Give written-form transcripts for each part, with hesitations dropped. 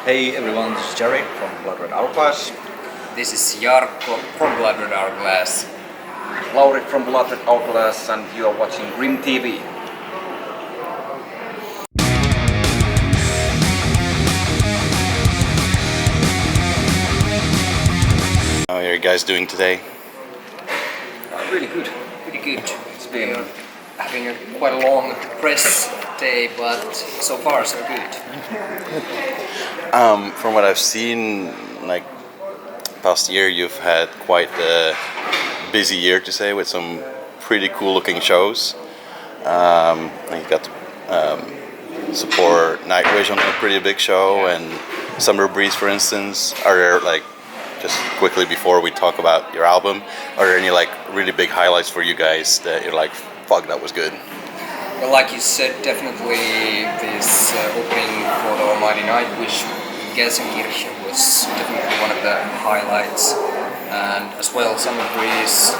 Hey everyone, this is Jerry from Bloodred Hourglass. This is Jarkko from Bloodred Hourglass. Lauri from Bloodred Hourglass, and you are watching GRIMM TV. How are you guys doing today? Really good. Pretty good. It's been Having a quite a long press day, but so far so good. From what I've seen, like past year, you've had quite a busy year to say with some pretty cool looking shows. And you got to support Nightwish on a pretty big show, and Summer Breeze, for instance. Are there like, just quickly before we talk about your album, are there any like really big highlights for you guys that you're like, fuck, that was good? Well, like you said, definitely this opening for the Almighty Nightwish Gelsenkirchen was definitely one of the highlights, and as well Summer Breeze.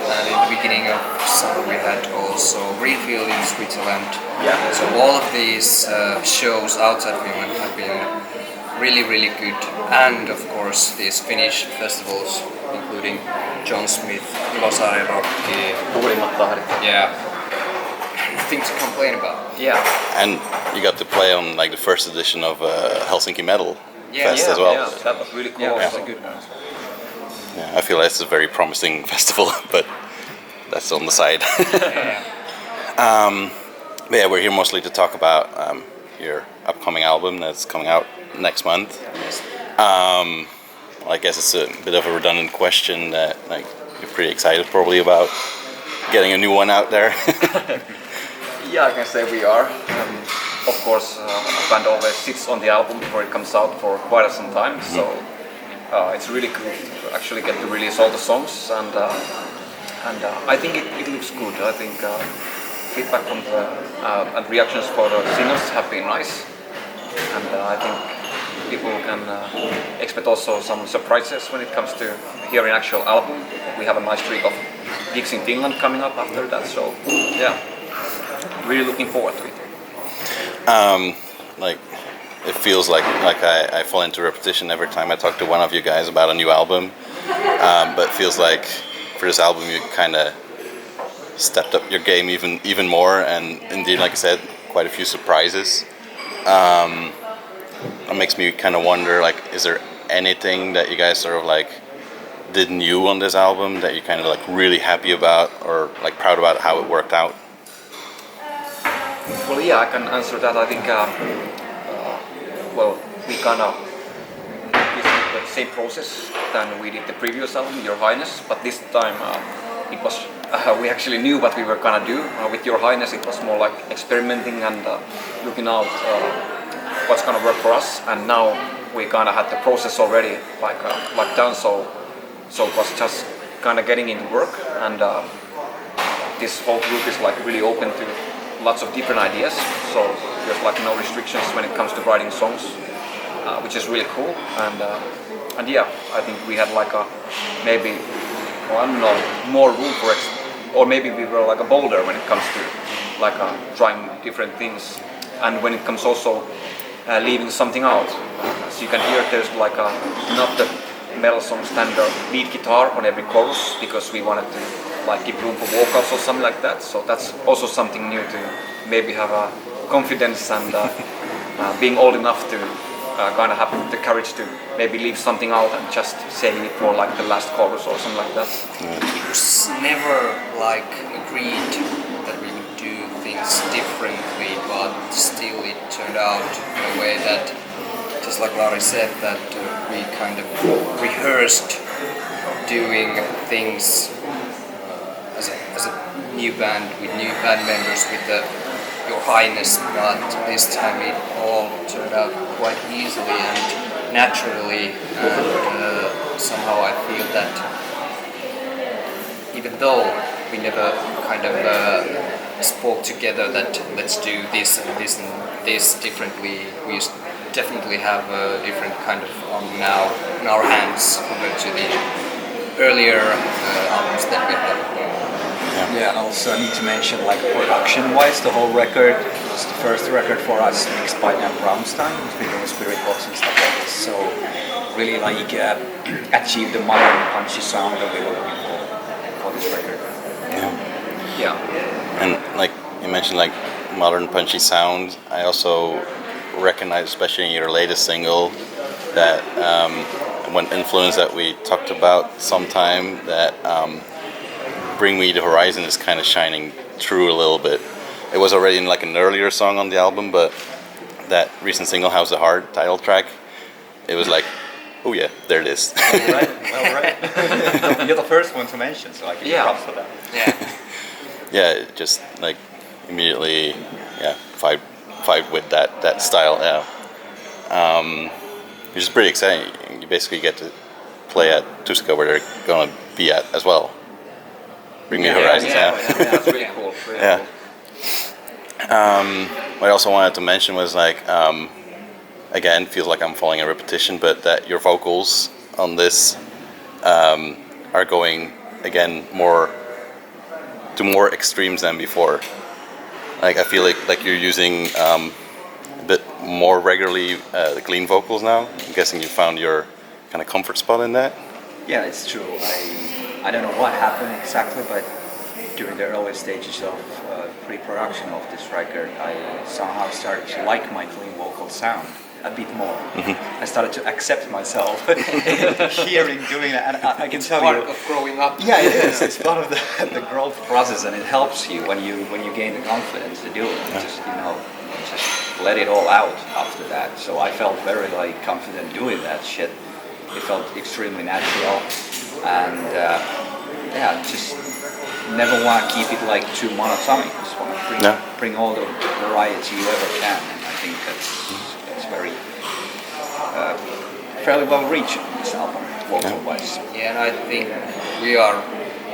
And in the beginning of summer we had also Greenfield in Switzerland. Yeah. So all of these shows outside Finland have been really, really good. And of course these Finnish festivals, including John Smith, Ilosaari Rocky. Yeah. Nothing to complain about. yeah. And you got to play on like the first edition of Helsinki Metal Fest as well. Yeah, that was really cool. Yeah, also. that's a good one. Yeah, I feel like it's a very promising festival, but that's on the side. Yeah. But yeah, we're here mostly to talk about your upcoming album that's coming out next month. I guess it's a bit of a redundant question that like you're pretty excited probably about getting a new one out there. Yeah, I can say we are. Of course, a band always sits on the album before it comes out for quite some time, so it's really cool to actually get to release all the songs, and I think it looks good. I think feedback from the and reactions for the singles have been nice, and I think people can expect also some surprises when it comes to hearing actual album. We have a nice streak of gigs in Finland coming up after that, so yeah, really looking forward to it. Like it feels like I fall into repetition every time I talk to one of you guys about a new album, but it feels like for this album you kind of stepped up your game even more, and indeed, like I said, quite a few surprises. It makes me kind of wonder, like, is there anything that you guys sort of like did new on this album that you're kind of like really happy about or like proud about how it worked out? Well, yeah, I can answer that. I think, we kind of did the same process than we did the previous album, Your Highness, but this time it was, we actually knew what we were gonna do. With Your Highness it was more like experimenting and looking out what's gonna work for us, and now we kind of had the process already like done, so it was just kind of getting into work, and this whole group is like really open to lots of different ideas, so there's like no restrictions when it comes to writing songs, which is really cool, and yeah, I think we had like a maybe, well, I don't know, more room for or maybe we were like a bolder when it comes to like trying different things, and when it comes also leaving something out. So you can hear there's like not the metal song standard lead guitar on every chorus, because we wanted to like give room for vocals or something like that. So that's also something new, to maybe have a confidence and being old enough to kind of have the courage to maybe leave something out and just say it for like the last chorus or something like that. It was never like agreed that we would do things differently, but still it turned out in a way that, just like Lauri said, that we kind of rehearsed doing things as a new band with new band members with Your Highness, but this time it all turned out quite easily and naturally, and somehow I feel that even though we never kind of spoke together that let's do this and this and this differently, we definitely have a different kind of now in our hands compared to the earlier albums that we had. Yeah, and also I need to mention, like, production-wise, the whole record was the first record for us mixed by Dan Brownstein, who's been doing Spirit Box and stuff like this. So really, like, achieved the modern punchy sound that we were looking for this record. Yeah. And like you mentioned, like modern punchy sound, I also recognize, especially in your latest single, that one influence that we talked about sometime, that Bring Me the Horizon is kind of shining through a little bit. It was already in like an earlier song on the album, but that recent single, How's the Heart, title track, it was like, oh yeah, there it is. Well read. You're the first one to mention, so I give you props for that. Yeah. Yeah, it just like immediately, vibe with that style. Yeah, which is pretty exciting. You basically get to play at Tuska, where they're gonna be at as well. Bring Me Horizons. That's really cool. Really Yeah. cool. What I also wanted to mention was like, again, feels like I'm falling in repetition, but that your vocals on this are going again more extremes than before. Like I feel like you're using a bit more regularly the clean vocals now. I'm guessing you found your kind of comfort spot in that. Yeah, it's true. I don't know what happened exactly, but during the early stages of pre-production of this record, I somehow started to like my clean vocal sound a bit more. I started to accept myself hearing, doing that, and I can tell Part you. of growing up. Yeah, it is. It's part of the growth process, and it helps you when you gain the confidence to do it. Just just let it all out after that. So I felt very like confident doing that shit. It felt extremely natural, and just never want to keep it like too monotonic. Just want to bring all the variety you ever can, and I think that's very fairly well reached on this album, vocal-wise. Yeah, and I think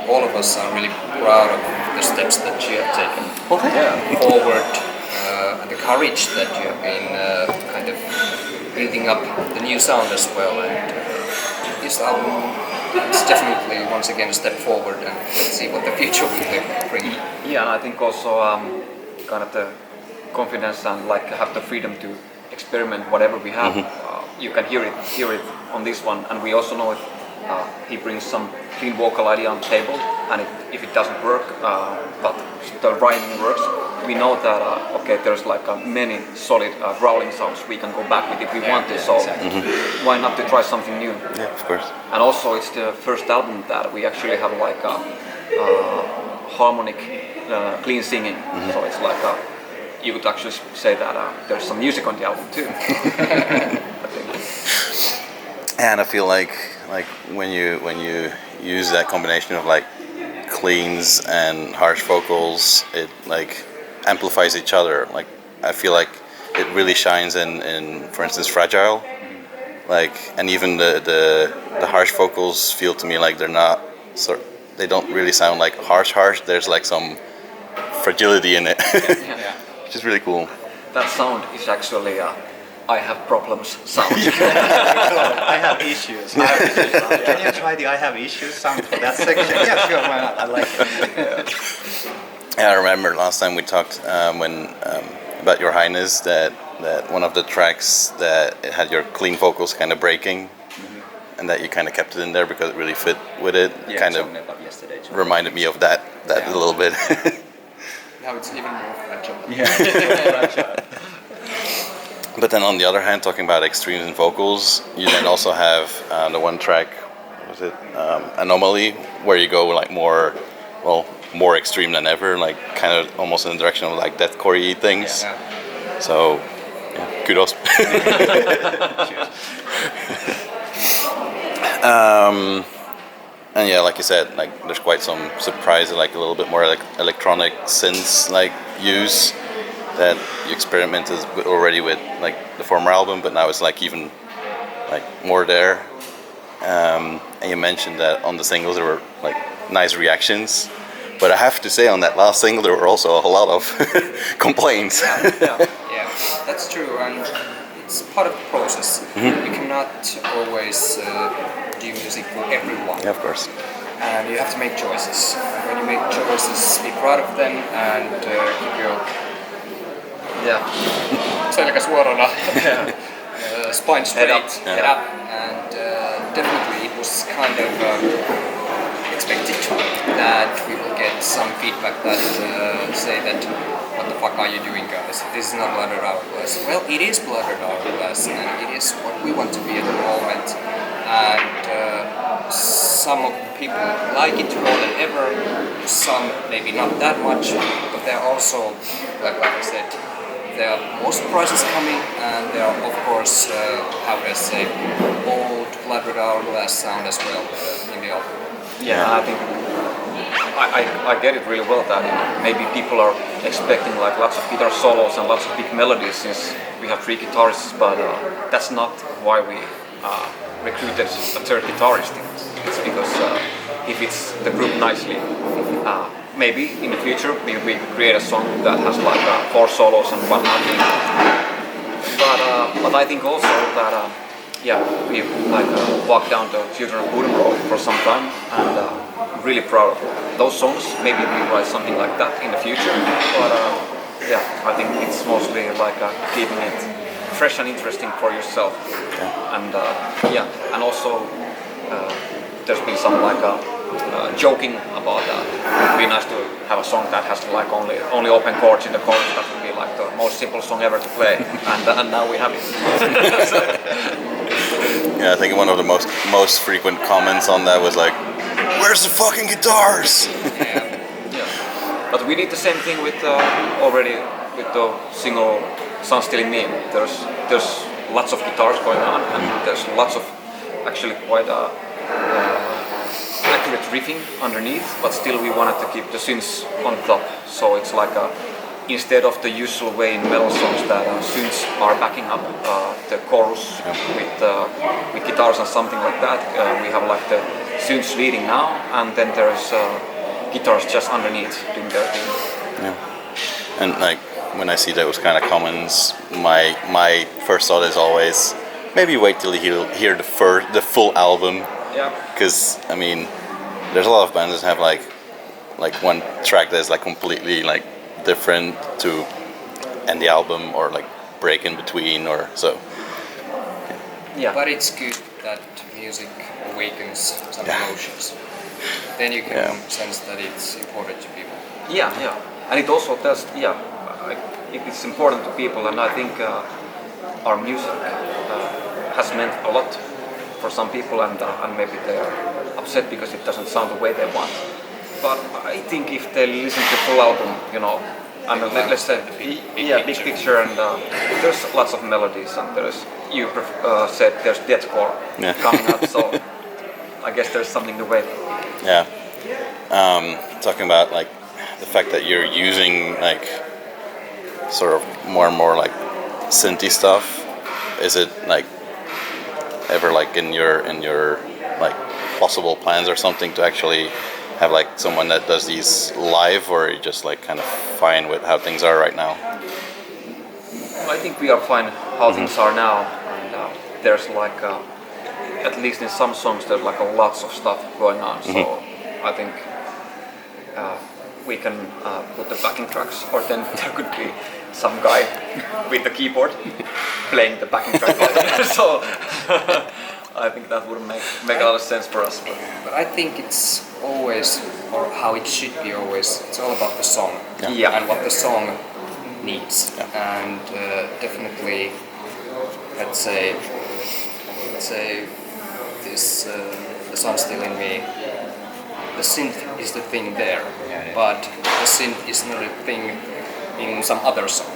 all of us are really proud of the steps that you have taken forward, and the courage that you have been kind of building up the new sound as well. And this album is definitely once again a step forward, and let's see what the future will bring. Yeah, and I think also kind of the confidence and like have the freedom to experiment whatever we have. You can hear it on this one, and we also know if he brings some clean vocal idea on the table, and if it doesn't work, but the rhyming works, we know that okay, there's like many solid growling sounds we can go back with if we want to. So why not to try something new? Yeah, of course. And also, it's the first album that we actually have like a harmonic, clean singing. So it's like you could actually say that there's some music on the album too. And I feel like when you use that combination of like cleans and harsh vocals, it like amplifies each other. Like I feel like it really shines in for instance, Fragile. Like, and even the harsh vocals feel to me like they're not they don't really sound like harsh. There's like some fragility in it, which is really cool. That sound is actually I have problems sound. I have issues. Can you try the I have issues sound for that section? Yeah, sure, why not? I like it. Yeah, I remember last time we talked about Your Highness that one of the tracks that it had your clean vocals kind of breaking, and that you kind of kept it in there because it really fit with it. Yeah, kind of reminded me of that a little bit. Now it's even more fragile. Yeah. But then on the other hand, talking about extremes in vocals, you then also have the one track, was it Anomaly, where you go like more extreme than ever, like kind of almost in the direction of like deathcore-y things. Yeah. So, yeah, kudos. And yeah, like you said, like there's quite some surprise, like a little bit more electronic synths like use that you experimented already with like the former album, but now it's like even like more there. And you mentioned that on the singles there were like nice reactions, but I have to say on that last single there were also a lot of complaints. Yeah, that's true, and it's part of the process. You cannot always do music for everyone. Yeah, of course. And you have to make choices. when you make choices, be proud of them and keep your selkä suorana, spine straight, head up, and definitely it was kind of expected that we will get some feedback that say that what the fuck are you doing, guys? This is not Bloodred Hourglass. Well, it is Bloodred Hourglass, and it is what we want to be at the moment. And some of the people like it more than ever, some maybe not that much, but there are also, like I said, there are more surprises coming, and there are of course, how would I say, old Bloodred Hourglass sound as well in the album. Yeah, I think I get it really well that maybe people are expecting like lots of guitar solos and lots of big melodies since we have 3 guitarists, but that's not why we recruited a 3rd guitarist. It's because if it's the group nicely, maybe in the future we create a song that has like 4 solos and 1 nothing. But I think also that we like walked down the Children of Bodom road for some time, and really proud of those songs. Maybe we write something like that in the future, but I think it's mostly like keeping it fresh and interesting for yourself. And and also there's been some like joking about that. It would be nice to have a song that has like only open chords in the chorus. That would be like the most simple song ever to play, and now we have it. Yeah, I think one of the most frequent comments on that was like, "Where's the fucking guitars?" But we did the same thing with already with the single "Sun Still in Me." There's lots of guitars going on, and there's lots of actually quite accurate riffing underneath, but still we wanted to keep the synths on top. So it's like instead of the usual way in metal songs that synths are backing up the chorus with guitars and something like that, we have like the synths leading now, and then there's guitars just underneath doing their thing. Yeah. And like when I see those kind of comments, my first thought is always maybe wait till you hear the full album. Yeah. Because I mean, there's a lot of bands that have like one track that's like completely like different to end the album, or like break in between, or so. Yeah. But it's good that music awakens some emotions. Then you can sense that it's important to people. Yeah. And it also does, it's important to people, and I think our music has meant a lot for some people, and maybe they are upset because it doesn't sound the way they want. But I think if they listen to the full album, I mean, let's say big picture, and there's lots of melodies, and there's said there's deathcore coming up, so I guess there's something to wait. Yeah. Talking about like the fact that you're using like sort of more and more like synthy stuff, is it like ever like in your like possible plans or something to actually have like someone that does these live, or are you just like kind of fine with how things are right now? I think we are fine how things are now, and there's like at least in some songs there's like lots of stuff going on, so I think we can put the backing tracks, or then there could be some guy with the keyboard playing the backing track. So I think that would make a lot of sense for us. But I think it's always, or how it should be always, it's all about the song and what the song needs. And definitely, let's say this the Sun Still in Me, the synth is the thing there, but the synth is not a thing in some other song.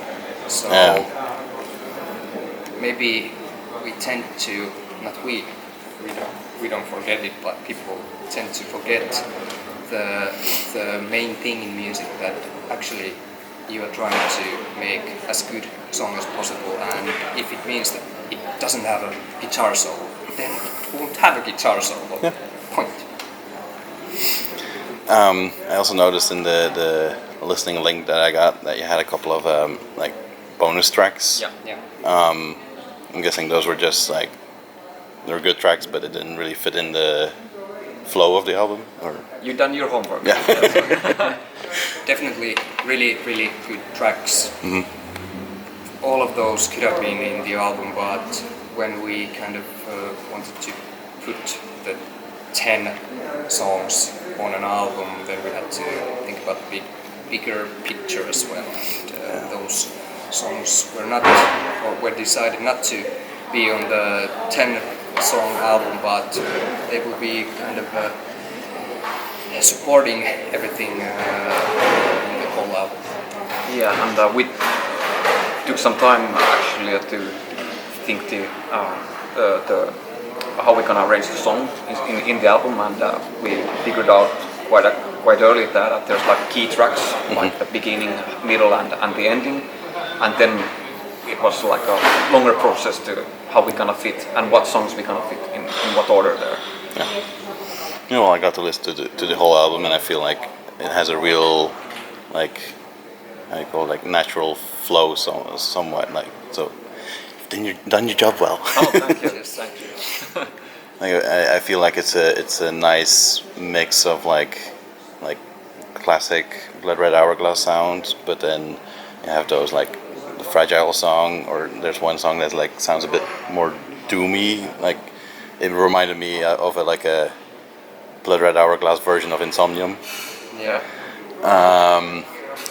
So maybe we tend to, not we don't forget it, but people tend to forget the main thing in music, that actually you are trying to make as good a song as possible, and if it means that it doesn't have a guitar solo, then it won't have a guitar solo. Point. I also noticed in the listening link that I got that you had a couple of like bonus tracks. Yeah. I'm guessing those were just like, they were good tracks, but it didn't really fit in the flow of the album? Or You done your homework. yeah, Definitely really, really good tracks. All of those could have been in the album, but when we kind of wanted to put the 10 songs on an album, then we had to think about the bigger picture as well. And those songs were not, or were decided not to be on the 10-song album, but they will be kind of supporting everything in the whole album. Yeah, and we took some time actually to think the how we're gonna arrange the song in the album, and we figured out quite early that there's like key tracks, like the beginning, middle, and the ending, and then it was like a longer process to how we're gonna fit and what songs we're gonna fit in what order there. yeah. You know, I got to listen to the whole album, and I feel like it has a real, like, how do you call it, like natural flow, somewhat. Like, so, then you've done your job well. Oh, thank you. Yes, thank you. Like, I feel like it's a nice mix of like classic Bloodred Hourglass sounds, but then you have those like the fragile song, or there's one song that like sounds a bit more doomy. Like, it reminded me of a Bloodred Hourglass version of Insomnium. Yeah.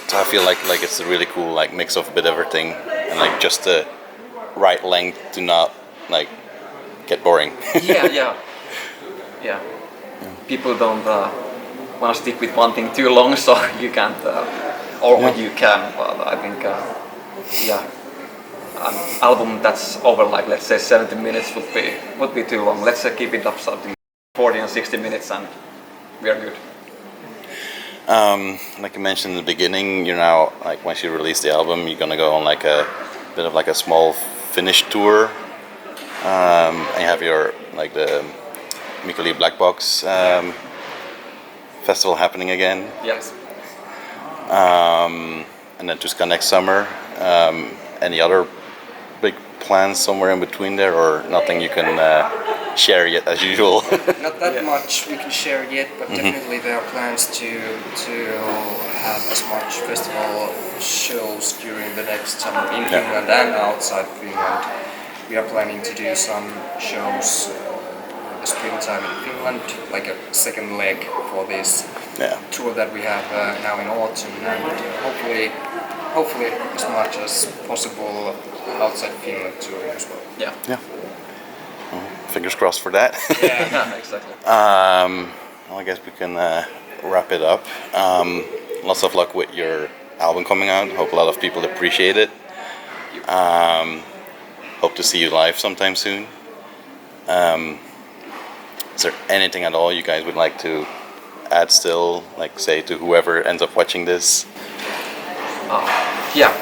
So I feel like it's a really cool like mix of a bit of everything, and like just the right length to not like get boring. Yeah. People don't want to stick with one thing too long, so you can't, or Yeah. you can. But I think, an album that's over like let's say 70 minutes would be too long. Let's keep it up something 40 and 60 minutes, and we are good. Like you mentioned in the beginning, you're now like once you release the album, you're gonna go on like a bit of like a small Finnish tour, and you have your like the Mikkeli Black Box festival happening again, Yes. and then Tuska next summer. Any other big plans somewhere in between there, or nothing you can share yet as usual? Not that much we can share yet, but definitely there are plans to have as much festival shows during the next summer in Finland and outside Finland. We are planning to do some shows in the springtime in Finland, like a second leg for this tour that we have now in autumn, and hopefully as much as possible outside Finland touring as well. Yeah. Yeah. Fingers crossed for that. Yeah, exactly. Well, I guess we can wrap it up. Lots of luck with your album coming out. Hope a lot of people appreciate it. Hope to see you live sometime soon. Is there anything at all you guys would like to add still, like say to whoever ends up watching this? Yeah,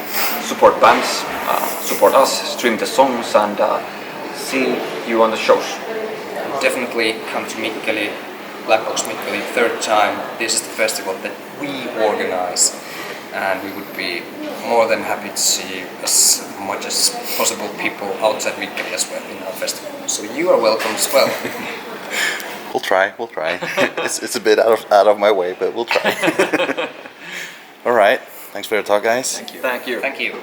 support bands, support us, stream the songs, and see you on the shows. Definitely come to Mikkeli, Black Box Mikkeli, third time. This is the festival that we organize, and we would be more than happy to see as much as possible people outside Mikkeli as well in our festival. So you are welcome as well. We'll try. It's a bit out of my way, but we'll try. All right. Thanks for your talk, guys. Thank you. Thank you.